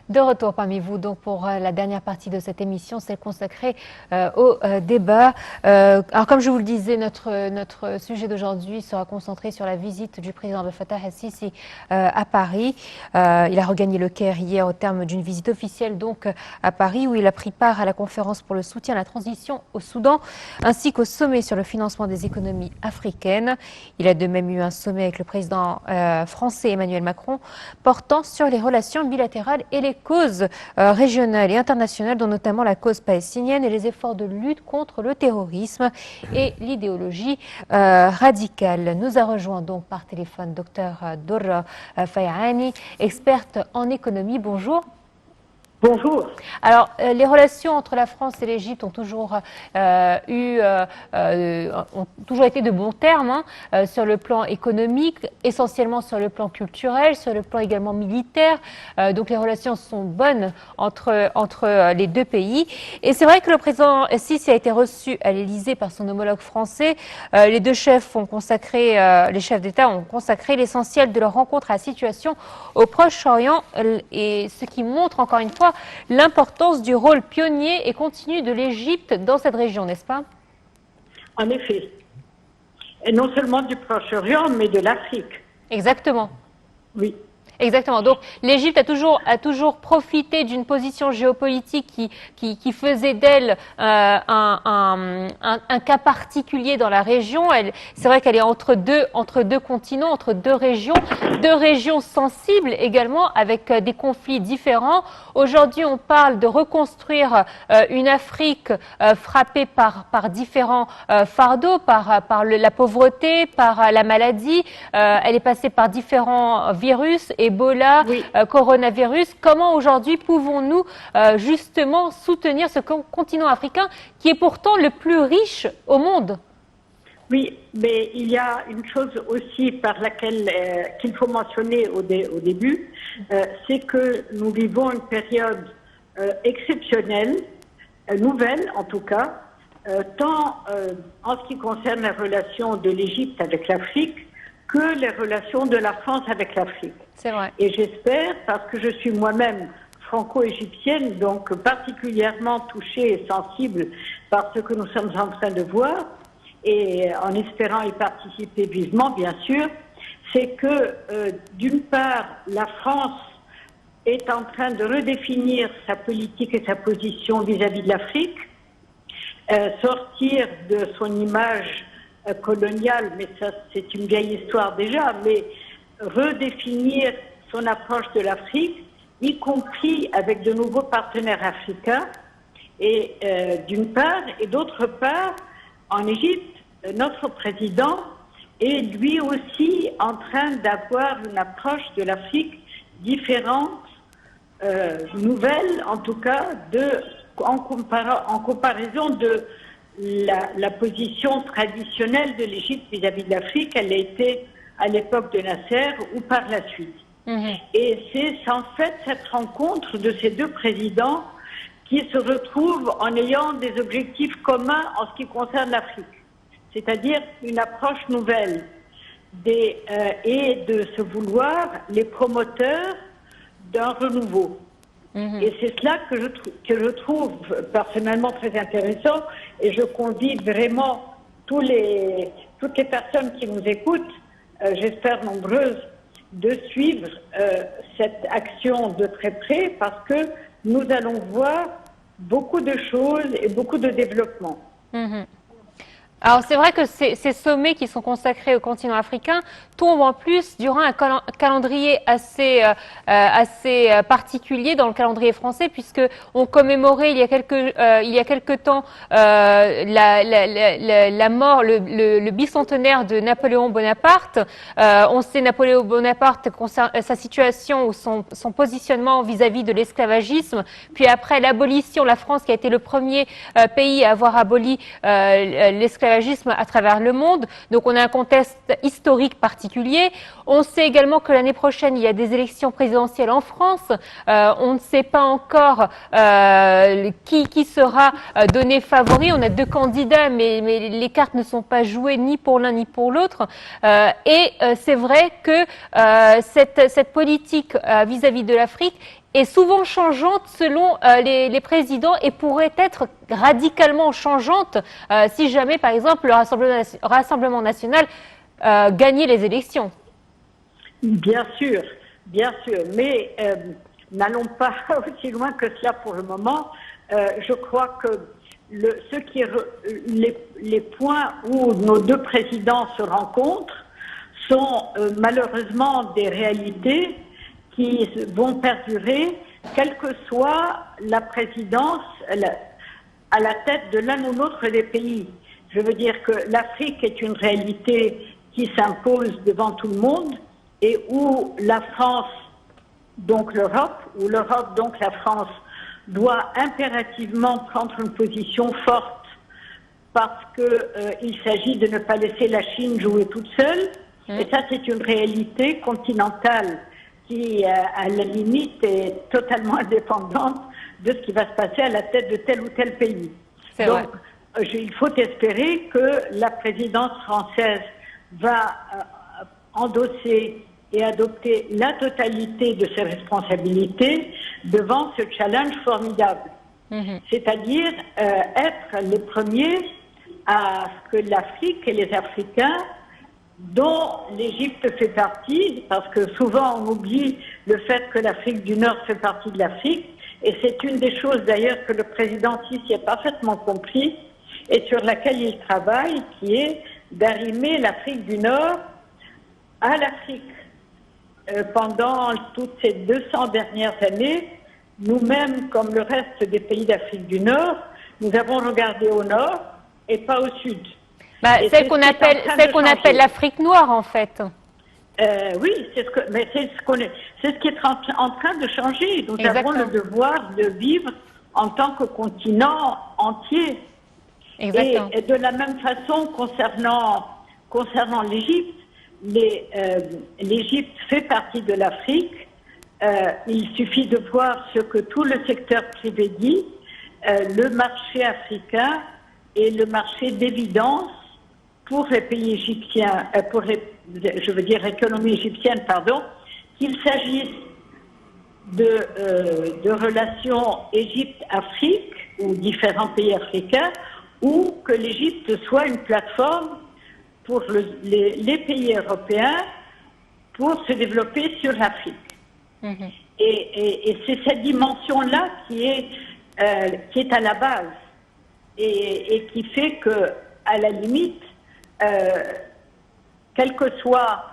De retour parmi vous donc pour la dernière partie de cette émission, celle consacrée au débat. Alors comme je vous le disais, notre sujet d'aujourd'hui sera concentré sur la visite du président Abdel Fattah el-Sisi à Paris. Il a regagné le Caire hier au terme d'une visite officielle donc à Paris où il a pris part à la conférence pour le soutien à la transition au Soudan ainsi qu'au sommet sur le financement des économies africaines. Il a de même eu un sommet avec le président français Emmanuel Macron portant sur les relations bilatérales et les causes régionales et internationales, dont notamment la cause palestinienne et les efforts de lutte contre le terrorisme et l'idéologie radicale. Nous a rejoint donc par téléphone Dr Doura Fayani, experte en économie. Bonjour. Bonjour. Alors, les relations entre la France et l'Égypte ont toujours été de bons termes sur le plan économique, essentiellement sur le plan culturel, sur le plan également militaire. Donc, les relations sont bonnes entre les deux pays. Et c'est vrai que le président Sisi a été reçu à l'Élysée par son homologue français. Les deux chefs ont consacré, les chefs d'État ont consacré l'essentiel de leur rencontre à la situation au Proche-Orient, et ce qui montre encore une fois l'importance du rôle pionnier et continu de l'Égypte dans cette région, n'est-ce pas? En effet. Et non seulement du Proche-Orient, mais de l'Afrique. Exactement. Oui. Exactement. Donc l'Égypte a toujours profité d'une position géopolitique qui faisait d'elle un cas particulier dans la région. C'est vrai qu'elle est entre deux continents, entre deux régions sensibles également, avec des conflits différents. Aujourd'hui, on parle de reconstruire une Afrique frappée par différents fardeaux, par la pauvreté, par la maladie. Elle est passée par différents virus, Ebola, oui. Coronavirus. Comment aujourd'hui pouvons-nous justement soutenir ce continent africain qui est pourtant le plus riche au monde? Oui, mais il y a une chose aussi par laquelle qu'il faut mentionner au début, c'est que nous vivons une période exceptionnelle, nouvelle en tout cas, tant en ce qui concerne la relation de l'Égypte avec l'Afrique que les relations de la France avec l'Afrique. C'est vrai. Et j'espère, parce que je suis moi-même franco-égyptienne, donc particulièrement touchée et sensible par ce que nous sommes en train de voir, et en espérant y participer vivement, bien sûr, c'est que, d'une part, la France est en train de redéfinir sa politique et sa position vis-à-vis de l'Afrique, sortir de son image coloniale, mais ça c'est une vieille histoire déjà, mais redéfinir son approche de l'Afrique, y compris avec de nouveaux partenaires africains, et d'une part, et d'autre part, en Égypte, notre président est lui aussi en train d'avoir une approche de l'Afrique différente, nouvelle en tout cas, en comparaison de la position traditionnelle de l'Égypte vis-à-vis de l'Afrique. Elle a été à l'époque de Nasser ou par la suite. Et c'est en fait cette rencontre de ces deux présidents qui se retrouvent en ayant des objectifs communs en ce qui concerne l'Afrique, c'est-à-dire une approche nouvelle et de se vouloir les promoteurs d'un renouveau. Et c'est cela que je trouve personnellement très intéressant, et je convie vraiment toutes les personnes qui nous écoutent, j'espère nombreuses, de suivre cette action de très près, parce que nous allons voir beaucoup de choses et beaucoup de développement. Alors c'est vrai que ces sommets qui sont consacrés au continent africain tombent en plus durant un calendrier assez particulier dans le calendrier français, puisque on commémorait il y a quelque temps la mort, le bicentenaire de Napoléon Bonaparte. On sait Napoléon Bonaparte, sa situation ou son positionnement vis-à-vis de l'esclavagisme, puis après l'abolition, la France qui a été le premier pays à avoir aboli l'esclavagisme à travers le monde. Donc on a un contexte historique particulier. On sait également que l'année prochaine, il y a des élections présidentielles en France. On ne sait pas encore qui sera donné favori. On a deux candidats, mais les cartes ne sont pas jouées ni pour l'un ni pour l'autre. Et c'est vrai que cette politique vis-à-vis de l'Afrique est souvent changeante selon les présidents et pourrait être radicalement changeante si jamais, par exemple, le Rassemblement national gagnait les élections. Bien sûr, mais n'allons pas aussi loin que cela pour le moment. Je crois que les points où nos deux présidents se rencontrent sont malheureusement des réalités qui vont perdurer, quelle que soit la présidence à la tête de l'un ou l'autre des pays. Je veux dire que l'Afrique est une réalité qui s'impose devant tout le monde et où la France, donc l'Europe, ou l'Europe, donc la France, doit impérativement prendre une position forte parce qu'il s'agit de ne pas laisser la Chine jouer toute seule. Et ça, c'est une réalité continentale qui, à la limite, est totalement indépendante de ce qui va se passer à la tête de tel ou tel pays. Donc, il faut espérer que la présidence française va endosser et adopter la totalité de ses responsabilités devant ce challenge formidable. C'est-à-dire être les premiers à ce que l'Afrique et les Africains, dont l'Égypte fait partie, parce que souvent on oublie le fait que l'Afrique du Nord fait partie de l'Afrique, et c'est une des choses d'ailleurs que le président Sisi a parfaitement compris et sur laquelle il travaille, qui est d'arrimer l'Afrique du Nord à l'Afrique. Pendant toutes ces 200 dernières années, nous-mêmes, comme le reste des pays d'Afrique du Nord, nous avons regardé au nord et pas au sud. Celle qu'on appelle l'Afrique noire, en fait. Oui, c'est ce qui est en train de changer. Nous avons le devoir de vivre en tant que continent entier. Et de la même façon, concernant l'Égypte, l'Égypte fait partie de l'Afrique. Il suffit de voir ce que tout le secteur privé dit. Le marché africain est le marché d'évidence pour les pays égyptiens, économie égyptienne, pardon, qu'il s'agisse de relations Égypte-Afrique ou différents pays africains, ou que l'Égypte soit une plateforme pour les pays européens pour se développer sur l'Afrique. Et c'est cette dimension-là qui est à la base et qui fait que, à la limite, quelle que soit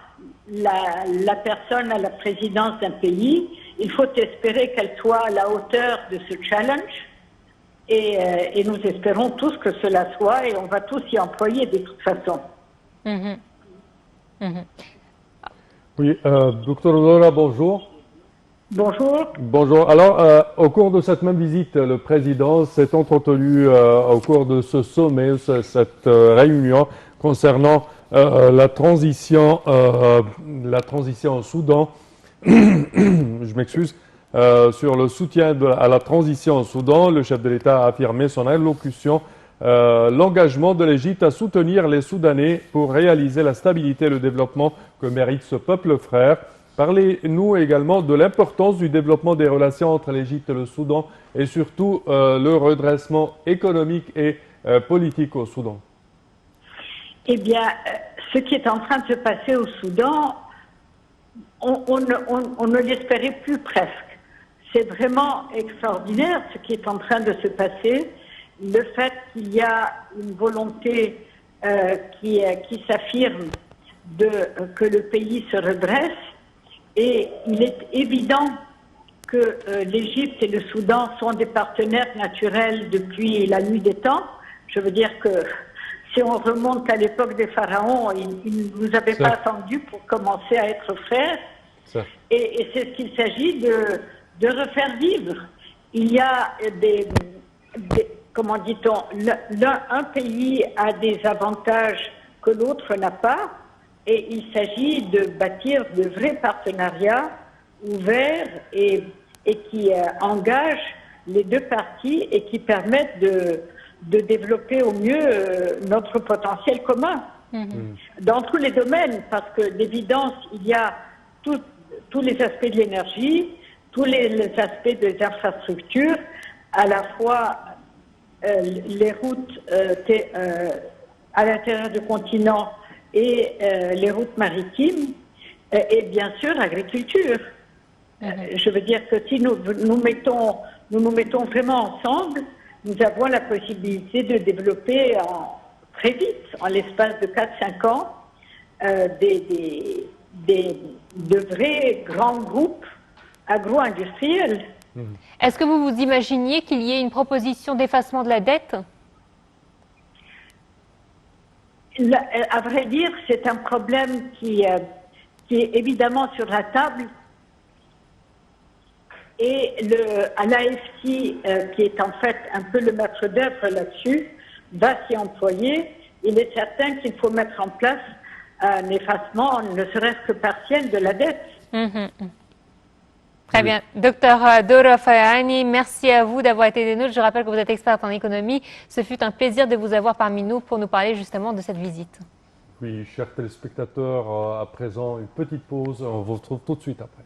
la personne à la présidence d'un pays, il faut espérer qu'elle soit à la hauteur de ce challenge et nous espérons tous que cela soit et on va tous y employer de toute façon. Oui, docteur Laura, bonjour. Bonjour. Bonjour. Alors, au cours de cette même visite, le président s'est entretenu au cours de ce sommet, cette réunion concernant la transition au Soudan. Je m'excuse. Sur le soutien à la transition au Soudan, le chef de l'État a affirmé son allocution l'engagement de l'Égypte à soutenir les Soudanais pour réaliser la stabilité et le développement que mérite ce peuple frère. Parlez-nous également de l'importance du développement des relations entre l'Égypte et le Soudan et surtout le redressement économique et politique au Soudan. Eh bien, ce qui est en train de se passer au Soudan, on ne l'espérait plus presque. C'est vraiment extraordinaire ce qui est en train de se passer. Le fait qu'il y a une volonté qui s'affirme que le pays se redresse. Et il est évident que l'Égypte et le Soudan sont des partenaires naturels depuis la nuit des temps. Je veux dire que si on remonte à l'époque des pharaons, ils ne nous avaient pas attendu pour commencer à être frères. Et c'est ce qu'il s'agit de refaire vivre. Il y a comment dit-on, un pays a des avantages que l'autre n'a pas. Et il s'agit de bâtir de vrais partenariats ouverts et qui engagent les deux parties et qui permettent de développer au mieux notre potentiel commun. Dans tous les domaines, parce que d'évidence, il y a tous les aspects de l'énergie, tous les aspects des infrastructures, à la fois les routes à l'intérieur du continent et les routes maritimes, et bien sûr l'agriculture. Je veux dire que si nous nous mettons vraiment ensemble, nous avons la possibilité de développer très vite, en l'espace de 4-5 ans, de vrais grands groupes agro-industriels. Est-ce que vous vous imaginiez qu'il y ait une proposition d'effacement de la dette? À vrai dire, c'est un problème qui est évidemment sur la table. Et l'AFC, qui est en fait un peu le maître d'œuvre là-dessus, va s'y employer. Il est certain qu'il faut mettre en place un effacement, ne serait-ce que partiel, de la dette. Très bien. Docteur Dora Fayani, merci à vous d'avoir été des nôtres. Je rappelle que vous êtes experte en économie. Ce fut un plaisir de vous avoir parmi nous pour nous parler justement de cette visite. Oui, chers téléspectateurs, à présent, une petite pause. On vous retrouve tout de suite après.